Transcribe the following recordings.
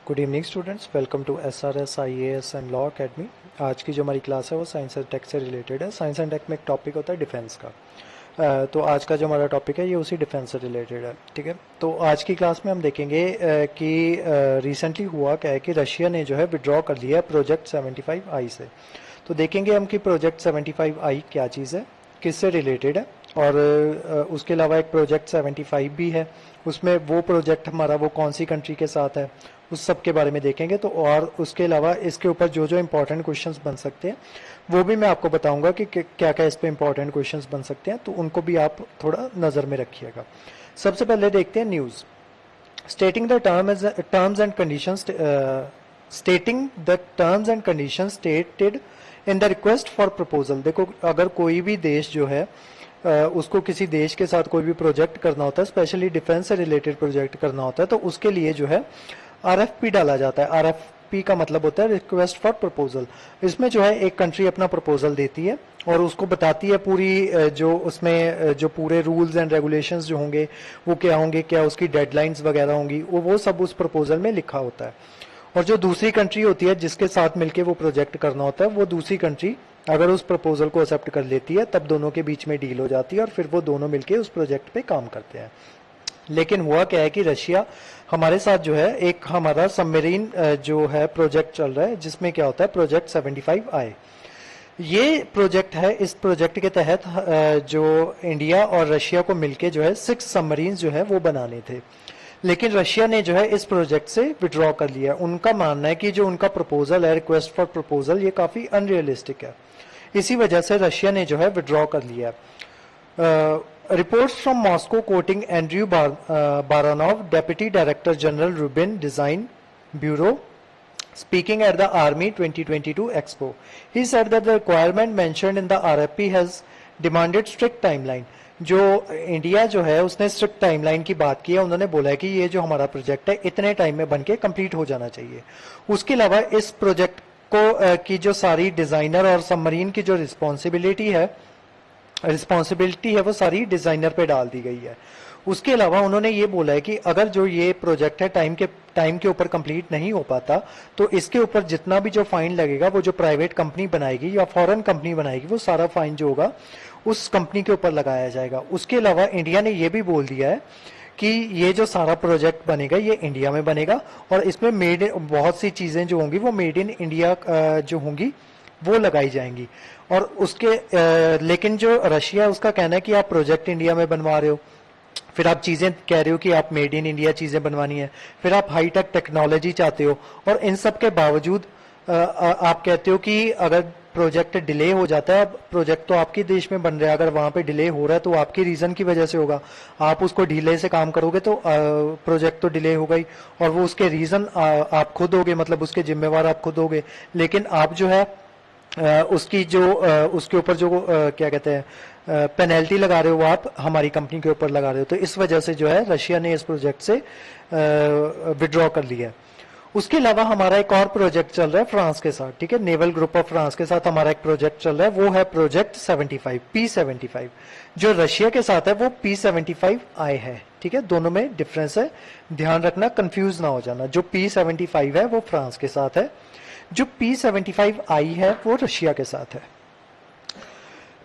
Good evening students, welcome to SRS IAS and law academy. आज की जो हमारी क्लास है वो साइंस एंड टेक से रिलेटेड है। साइंस एंड टेक में एक टॉपिक होता है डिफेंस का। तो आज का जो हमारा टॉपिक है ये उसी डिफेंस से रिलेटेड है। ठीक है, तो आज की क्लास में हम देखेंगे कि रिसेंटली हुआ क्या है कि रशिया ने जो है विड्रॉ कर लिया है प्रोजेक्ट 75I से। तो देखेंगे हम कि प्रोजेक्ट 75I क्या चीज़ है, किससे रिलेटेड है, और उसके अलावा एक प्रोजेक्ट 75 भी है, उसमें वो प्रोजेक्ट हमारा वो कौन सी कंट्री के साथ है, उस सब के बारे में देखेंगे। तो और उसके अलावा इसके ऊपर जो जो इम्पोर्टेंट क्वेश्चंस बन सकते हैं वो भी मैं आपको बताऊंगा कि क्या क्या इस पे इम्पोर्टेंट क्वेश्चंस बन सकते हैं, तो उनको भी आप थोड़ा नज़र में रखिएगा। सबसे पहले देखते हैं news. Stating the terms and conditions stating the terms and conditions stated in the request for proposal. देखो, अगर कोई भी देश जो है उसको किसी देश के साथ कोई भी प्रोजेक्ट करना होता है, स्पेशली डिफेंस से रिलेटेड प्रोजेक्ट करना होता है, तो उसके लिए जो है RFP डाला जाता है। RFP का मतलब होता है रिक्वेस्ट फॉर प्रपोजल। इसमें जो है एक कंट्री अपना प्रपोजल देती है और उसको बताती है पूरी जो उसमें जो पूरे रूल्स एंड रेगुलेशंस जो होंगे वो क्या होंगे, क्या उसकी डेडलाइंस वगैरह होंगी, वो सब उस प्रपोजल में लिखा होता है। और जो दूसरी कंट्री होती है जिसके साथ मिलके वो प्रोजेक्ट करना होता है, वो दूसरी कंट्री अगर उस प्रपोजल को एक्सेप्ट कर लेती है तब दोनों के बीच में डील हो जाती है और फिर वो दोनों मिलके उस प्रोजेक्ट पे काम करते हैं। लेकिन हुआ क्या है कि रशिया हमारे साथ जो है एक हमारा सबमरीन जो है प्रोजेक्ट चल रहा है, जिसमें क्या होता है प्रोजेक्ट 75I। ये प्रोजेक्ट है, इस प्रोजेक्ट के तहत जो इंडिया और रशिया को मिलके जो है 6 सबमरीन जो है वो बनाने थे। लेकिन रशिया ने जो है इस प्रोजेक्ट से विड्रॉ कर लिया। उनका मानना है कि जो उनका प्रपोजल है, रिक्वेस्ट फॉर प्रपोजल, ये काफी अनरियलिस्टिक है, इसी वजह से रशिया ने जो है विड्रॉ कर लिया। Reports from Moscow coating Andrew Baranov, deputy director general Rubin design bureau, speaking at the Army 2022 Expo. He said that the requirement mentioned in the RFP has demanded strict timeline. जो India जो है उसने strict timeline की बात की है। उन्होंने बोला है कि ये जो हमारा प्रोजेक्ट है इतने टाइम में बनके कंप्लीट हो जाना चाहिए। उसके अलावा इस प्रोजेक्ट को की जो सारी डिजाइनर और सबमरीन की जो रिस्पॉन्सिबिलिटी है वो सारी डिजाइनर पे डाल दी गई है। उसके अलावा उन्होंने ये बोला है कि अगर जो ये प्रोजेक्ट है टाइम के ऊपर कंप्लीट नहीं हो पाता तो इसके ऊपर जितना भी जो फाइन लगेगा वो जो प्राइवेट कंपनी बनाएगी या फॉरेन कंपनी बनाएगी वो सारा फाइन जो होगा उस कंपनी के ऊपर लगाया जाएगा। उसके अलावा इंडिया ने ये भी बोल दिया है कि ये जो सारा प्रोजेक्ट बनेगा ये इंडिया में बनेगा और इसमें बहुत सी चीजें जो होंगी वो मेड इन इंडिया जो होंगी वो लगाई जाएंगी। और उसके लेकिन जो रशिया है उसका कहना है कि आप प्रोजेक्ट इंडिया में बनवा रहे हो, फिर आप चीजें कह रहे हो कि आप मेड इन इंडिया चीजें बनवानी है, फिर आप हाईटेक टेक्नोलॉजी चाहते हो, और इन सब के बावजूद आप कहते हो कि अगर प्रोजेक्ट डिले हो जाता है, प्रोजेक्ट तो आपके देश में बन रहा है, अगर वहां पे डिले हो रहा है तो आपके रीजन की वजह से होगा, आप उसको ढीले से काम करोगे तो प्रोजेक्ट तो डिले हो गई और वो उसके रीजन आप खुद होगे, मतलब उसके जिम्मेवार आप खुद होगे। लेकिन आप जो है उसकी जो उसके ऊपर जो क्या कहते हैं पेनल्टी लगा रहे हो वो आप हमारी कंपनी के ऊपर लगा रहे हो। तो इस वजह से जो है रशिया ने इस प्रोजेक्ट से विड्रॉ कर लिया। उसके अलावा हमारा एक और प्रोजेक्ट चल रहा है फ्रांस के साथ, ठीक है, नेवल ग्रुप ऑफ फ्रांस के साथ हमारा एक प्रोजेक्ट चल रहा है, वो है प्रोजेक्ट 75 P75। जो रशिया के साथ है वो P75I है, ठीक है, दोनों में डिफरेंस है, ध्यान रखना, कंफ्यूज ना हो जाना। जो P75 है वो फ्रांस के साथ है, जो P75I है वो रशिया के साथ है।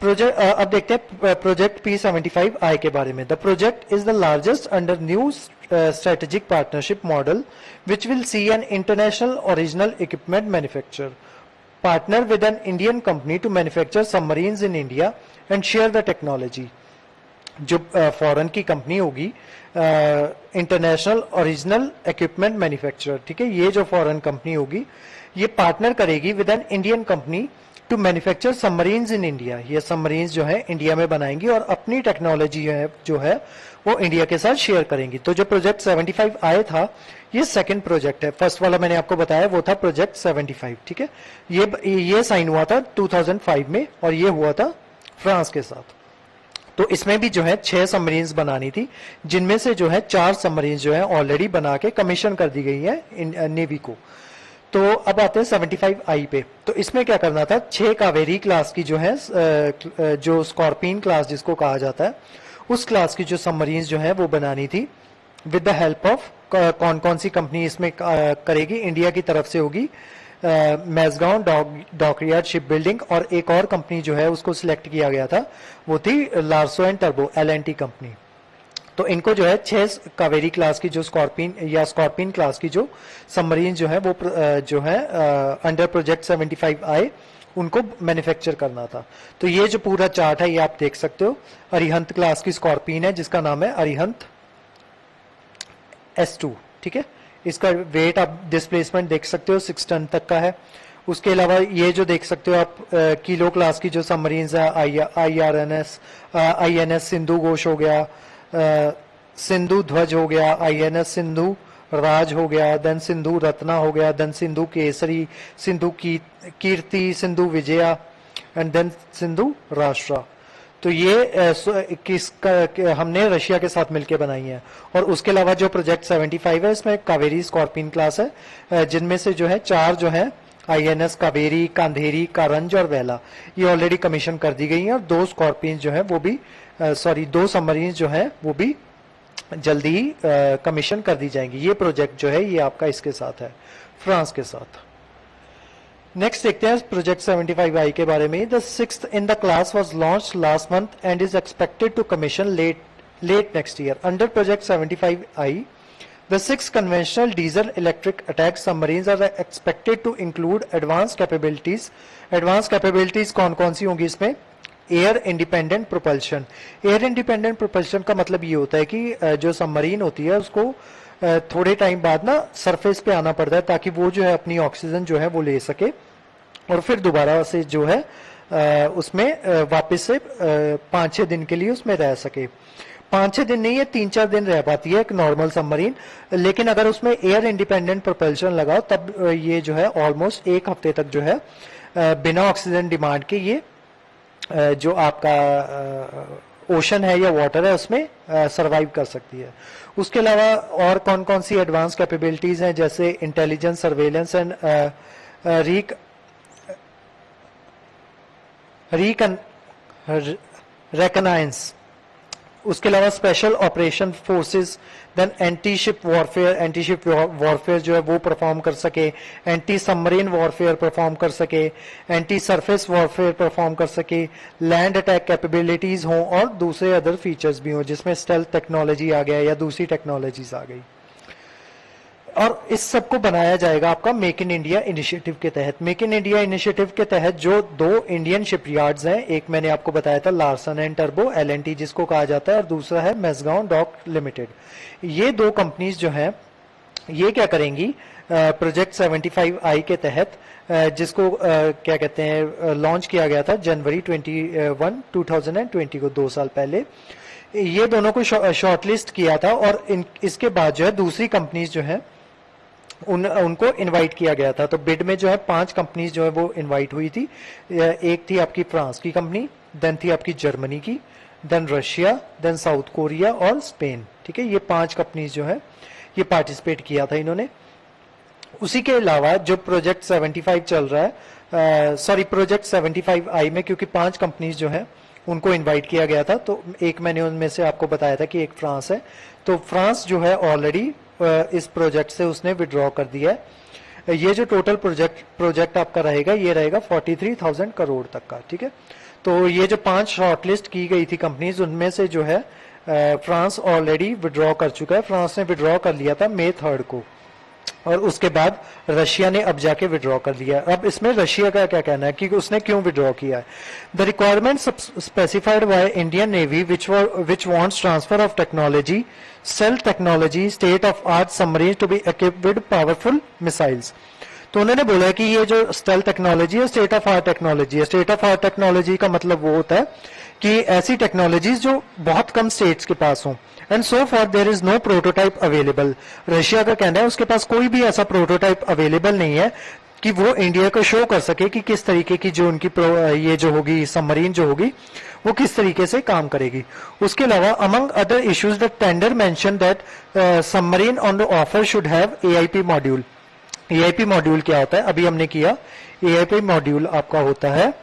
प्रोजेक्ट अब देखते हैं प्रोजेक्ट P75I के बारे में। The project is the largest under new strategic partnership model which will see an international original equipment manufacture partner with an Indian company to manufacture submarines in India and share the technology. जो foreign की company होगी, international original equipment manufacturer, ठीक है, ये जो foreign company होगी ये partner करेगी with an Indian company to manufacture submarines in India. ये सबमरीन्स जो है इंडिया में बनाएंगी और अपनी टेक्नोलॉजी जो है वो इंडिया के साथ शेयर करेंगी। तो जो प्रोजेक्ट 75I था ये सेकंड प्रोजेक्ट है, फर्स्ट वाला मैंने आपको बताया वो था प्रोजेक्ट 75, ठीक है। ये साइन हुआ था 2005 में और ये हुआ था फ्रांस के साथ। तो इसमें भी जो है 6 सबमरीन्स बनानी थी, जिनमें से जो है 4 सबमरीन्स जो है ऑलरेडी बना के कमीशन कर दी गई है नेवी को। तो अब आते हैं 75I पे। तो इसमें क्या करना था, 6 कावेरी क्लास की जो है जो स्कॉर्पियन क्लास जिसको कहा जाता है उस क्लास की जो सबमरीन्स जो है वो बनानी थी विद द हेल्प ऑफ कौन कौन सी कंपनी इसमें करेगी, इंडिया की तरफ से होगी मैजगांव डॉकयार्ड शिप बिल्डिंग, और एक और कंपनी जो है उसको सिलेक्ट किया गया था वो थी लार्सो एंड टर्बो LNT कंपनी। तो इनको जो है 6 कावेरी क्लास की जो स्कॉर्पियन क्लास की जो सबमरीन जो है वो जो है अंडर प्रोजेक्ट 75 आए उनको मैन्युफैक्चर करना था। तो ये जो पूरा चार्ट है ये आप देख सकते हो। अरिहंत क्लास की स्कॉर्पियन है जिसका नाम है अरिहंत S2, ठीक है। इसका वेट आप डिस्प्लेसमेंट देख सकते हो 6 टन तक का है। उसके अलावा ये जो देख सकते हो आप किलो क्लास की जो सबमरीन्स है INS सिंधु घोष हो गया, सिंधु ध्वज हो गया, INS सिंधु राज हो गया, देन सिंधु रत्ना हो गया, then Sindhu Kesari, Sindhu Kirti, Sindhu Vijaya and then Sindhu Rashtra. तो ये हमने रशिया के साथ मिलकर बनाई है। और उसके अलावा जो प्रोजेक्ट 75 है इसमें कावेरी स्कॉर्पियन क्लास है, जिनमें से जो है 4 जो है INS कावेरी, कांधेरी, कारंज और वेला ये ऑलरेडी कमीशन कर दी गई हैं, और 2 स्कॉर्पियन जो है वो भी 2 सबमरीन जो है वो भी जल्दी ही कमीशन कर दी जाएंगी। ये प्रोजेक्ट जो है ये आपका इसके साथ है, फ्रांस के साथ। नेक्स्ट देखते हैं प्रोजेक्ट 75I के बारे में। The 6th in the class was launched last month and is expected to commission late next year. Under project 75I the 6 conventional diesel electric attack submarines are expected to include advanced capabilities। advanced capabilities कौन कौन सी होंगी इसमें? Air independent propulsion. Air independent propulsion का मतलब ये होता है कि जो सबमरीन होती है उसको थोड़े टाइम बाद ना सरफेस पे आना पड़ता है ताकि वो जो है अपनी ऑक्सीजन जो है वो ले सके और फिर दोबारा से जो है उसमें वापस से 5-6 दिन के लिए उसमें रह सके। 5-6 दिन नहीं है, 3-4 दिन रह पाती है एक नॉर्मल सबमरीन, लेकिन अगर उसमें एयर इंडिपेंडेंट प्रोपल्शन लगाओ तब ये जो है ऑलमोस्ट 1 हफ्ते तक जो है बिना ऑक्सीजन डिमांड के ये जो आपका ओशन है या वाटर है उसमें सरवाइव कर सकती है। उसके अलावा और कौन कौन सी एडवांस कैपेबिलिटीज हैं, जैसे इंटेलिजेंस, सर्वेलेंस एंड रेकनाइंस। उसके अलावा special operation forces, then anti ship warfare जो है वो परफॉर्म कर सके, एंटी सबमरीन वॉरफेयर परफॉर्म कर सके, एंटी सरफेस वॉरफेयर परफॉर्म कर सके, लैंड अटैक कैपेबिलिटीज हों और दूसरे अदर फीचर्स भी हों जिसमें स्टेल्थ टेक्नोलॉजी आ गया या दूसरी टेक्नोलॉजीज आ गई। और इस सब को बनाया जाएगा आपका मेक इन इंडिया इनिशिएटिव के तहत। मेक इन इंडिया इनिशिएटिव के तहत जो 2 इंडियन शिपयार्ड्स हैं, एक मैंने आपको बताया था लार्सन एंड टर्बो LNT जिसको कहा जाता है, और दूसरा है मैजगांव डॉक लिमिटेड। ये 2 कंपनीज जो हैं ये क्या करेंगी प्रोजेक्ट 75I के तहत, जिसको क्या कहते हैं लॉन्च किया गया था जनवरी 2020 को, 2 साल पहले। ये दोनों को शॉर्टलिस्ट किया था और इसके बाद जो है दूसरी कंपनीज जो है उनको इनवाइट किया गया था। तो बिड में जो है 5 कंपनीज जो है वो इनवाइट हुई थी। एक थी आपकी फ्रांस की कंपनी, देन थी आपकी जर्मनी की, then Russia, then South Korea और स्पेन। ठीक है, ये 5 कंपनीज जो है ये पार्टिसिपेट किया था इन्होंने। उसी के अलावा जो प्रोजेक्ट 75 चल रहा है, प्रोजेक्ट 75I में क्योंकि 5 कंपनीज जो है उनको इनवाइट किया गया था, तो एक मैंने उनमें से आपको बताया था कि एक फ्रांस है। तो फ्रांस जो है ऑलरेडी इस प्रोजेक्ट से उसने विड्रॉ कर दिया है। ये जो टोटल प्रोजेक्ट आपका रहेगा ये रहेगा 43,000 करोड़ तक का। ठीक है, तो ये जो 5 शॉर्टलिस्ट की गई थी कंपनीज उनमें से जो है फ्रांस ऑलरेडी विड्रॉ कर चुका है। फ्रांस ने विड्रॉ कर लिया था मई 3 को, और उसके बाद रशिया ने अब जाके विड्रॉ कर लिया। अब इसमें रशिया का क्या कहना है कि उसने क्यों विड्रॉ किया है। The requirement specified by Indian navy which wants transfer of technology, self technology, state of art submarine to be equipped with powerful missiles. तो उन्होंने बोला है कि ये जो स्टेल्थ टेक्नोलॉजी है स्टेट ऑफ आर्ट टेक्नोलॉजी है। स्टेट ऑफ आर्ट टेक्नोलॉजी का मतलब वो होता है कि ऐसी टेक्नोलॉजीज जो बहुत कम स्टेट्स के पास हों, and so for there is no prototype available. Russia का कहना है उसके पास कोई भी ऐसा प्रोटोटाइप अवेलेबल नहीं है कि वो इंडिया को शो कर सके कि किस तरीके की जो उनकी ये जो होगी सबमरीन जो होगी वो किस तरीके से काम करेगी। उसके अलावा among other issues the tender mention that submarine on the offer should have AIP module. AIP module क्या होता है, अभी हमने किया। AIP मॉड्यूल आपका होता है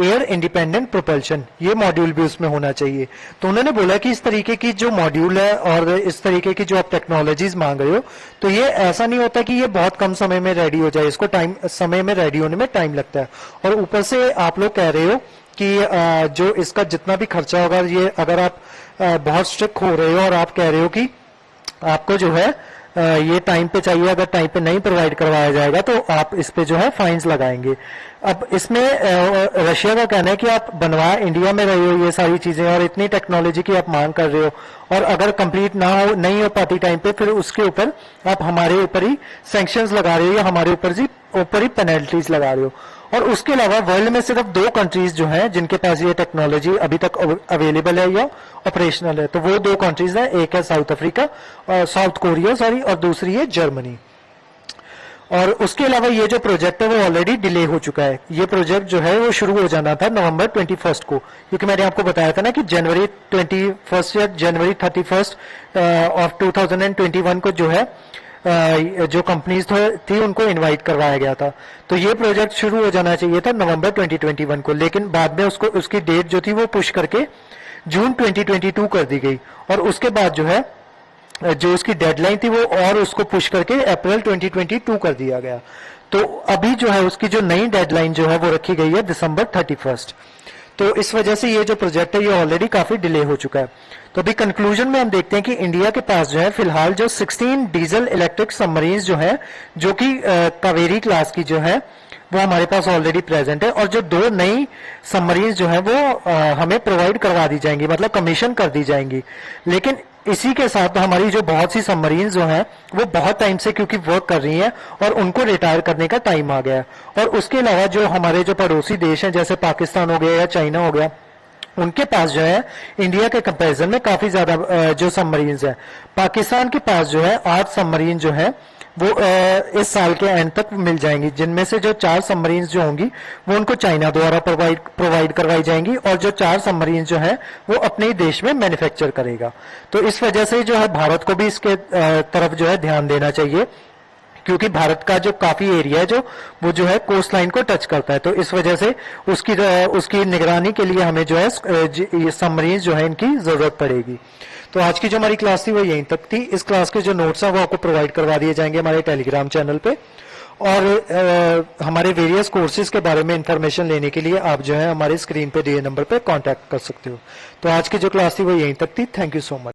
एयर इंडिपेंडेंट प्रोपल्शन, ये मॉड्यूल भी उसमें होना चाहिए। तो उन्होंने बोला कि इस तरीके की जो मॉड्यूल है और इस तरीके की जो आप टेक्नोलॉजीज मांग रहे हो, तो ये ऐसा नहीं होता कि ये बहुत कम समय में रेडी हो जाए, इसको समय में रेडी होने में टाइम लगता है। और ऊपर से आप लोग कह रहे हो कि जो इसका जितना भी खर्चा होगा, ये अगर आप बहुत स्ट्रिक्ट हो रहे हो और आप कह रहे हो कि आपको जो है ये टाइम पे चाहिए, अगर टाइम पे नहीं प्रोवाइड करवाया जाएगा तो आप इस पे जो है फाइन्स लगाएंगे। अब इसमें रशिया का कहना है कि आप बनवा इंडिया में रहे हो ये सारी चीजें और इतनी टेक्नोलॉजी की आप मांग कर रहे हो, और अगर कंप्लीट ना हो, नहीं हो पाती टाइम पे, फिर उसके ऊपर आप हमारे ऊपर ही सैंक्शंस लगा रहे हो या हमारे ऊपर ही पेनल्टीज लगा रहे हो। और उसके अलावा वर्ल्ड में सिर्फ 2 कंट्रीज जो हैं जिनके पास ये टेक्नोलॉजी अभी तक अवेलेबल है या ऑपरेशनल है, तो वो 2 कंट्रीज हैं, एक है साउथ अफ्रीका और साउथ कोरिया सॉरी, और दूसरी है जर्मनी। और उसके अलावा ये जो प्रोजेक्ट है वो ऑलरेडी डिले हो चुका है। ये प्रोजेक्ट जो है वो शुरू हो जाना था नवंबर 21 को, क्योंकि मैंने आपको बताया था ना कि जनवरी 21 या जनवरी 31 ऑफ 2021 को जो है जो कंपनीज थी उनको इनवाइट करवाया गया था। तो ये प्रोजेक्ट शुरू हो जाना चाहिए था नवंबर 2021 को, लेकिन बाद में उसकी डेट जो थी वो पुश करके जून 2022 कर दी गई, और उसके बाद जो है जो उसकी डेडलाइन थी वो और उसको पुश करके अप्रैल 2022 कर दिया गया। तो अभी जो है उसकी जो नई डेडलाइन जो है वो रखी गई है दिसंबर 31। तो इस वजह से ये जो प्रोजेक्ट है ये ऑलरेडी काफी डिले हो चुका है। तो अभी कंक्लूजन में हम देखते हैं कि इंडिया के पास जो है फिलहाल जो 16 डीजल इलेक्ट्रिक सबमरीन्स जो है, जो कि कावेरी क्लास की जो है, वो हमारे पास ऑलरेडी प्रेजेंट है, और जो 2 नई सबमरीन्स जो है वो हमें प्रोवाइड करवा दी जाएंगी, मतलब कमीशन कर दी जाएंगी। लेकिन इसी के साथ हमारी जो बहुत सी सबमरीन्स जो हैं वो बहुत टाइम से क्योंकि वर्क कर रही हैं और उनको रिटायर करने का टाइम आ गया है। और उसके अलावा जो हमारे जो पड़ोसी देश हैं जैसे पाकिस्तान हो गया या चाइना हो गया, उनके पास जो है इंडिया के कंपैरिजन में काफी ज्यादा जो सबमरीन्स है। पाकिस्तान के पास जो है 8 सबमरीन जो है वो इस साल के एंड तक मिल जाएंगी, जिनमें से जो 4 सबमरीन्स जो होंगी वो उनको चाइना द्वारा प्रोवाइड करवाई जाएंगी, और जो 4 सबमरीन्स जो है वो अपने ही देश में मैन्युफैक्चर करेगा। तो इस वजह से जो है भारत को भी इसके तरफ जो है ध्यान देना चाहिए, क्योंकि भारत का जो काफी एरिया है वो जो है कोस्ट लाइन को टच करता है। तो इस वजह से उसकी निगरानी के लिए हमें जो है सबमरीन्स जो है इनकी जरूरत पड़ेगी। तो आज की जो हमारी क्लास थी वो यहीं तक थी। इस क्लास के जो नोट्स हैं वो आपको प्रोवाइड करवा दिए जाएंगे हमारे टेलीग्राम चैनल पे, और हमारे वेरियस कोर्सेज के बारे में इंफॉर्मेशन लेने के लिए आप जो है हमारे स्क्रीन पे दिए नंबर पे कांटेक्ट कर सकते हो। तो आज की जो क्लास थी वो यहीं तक थी। Thank you so much.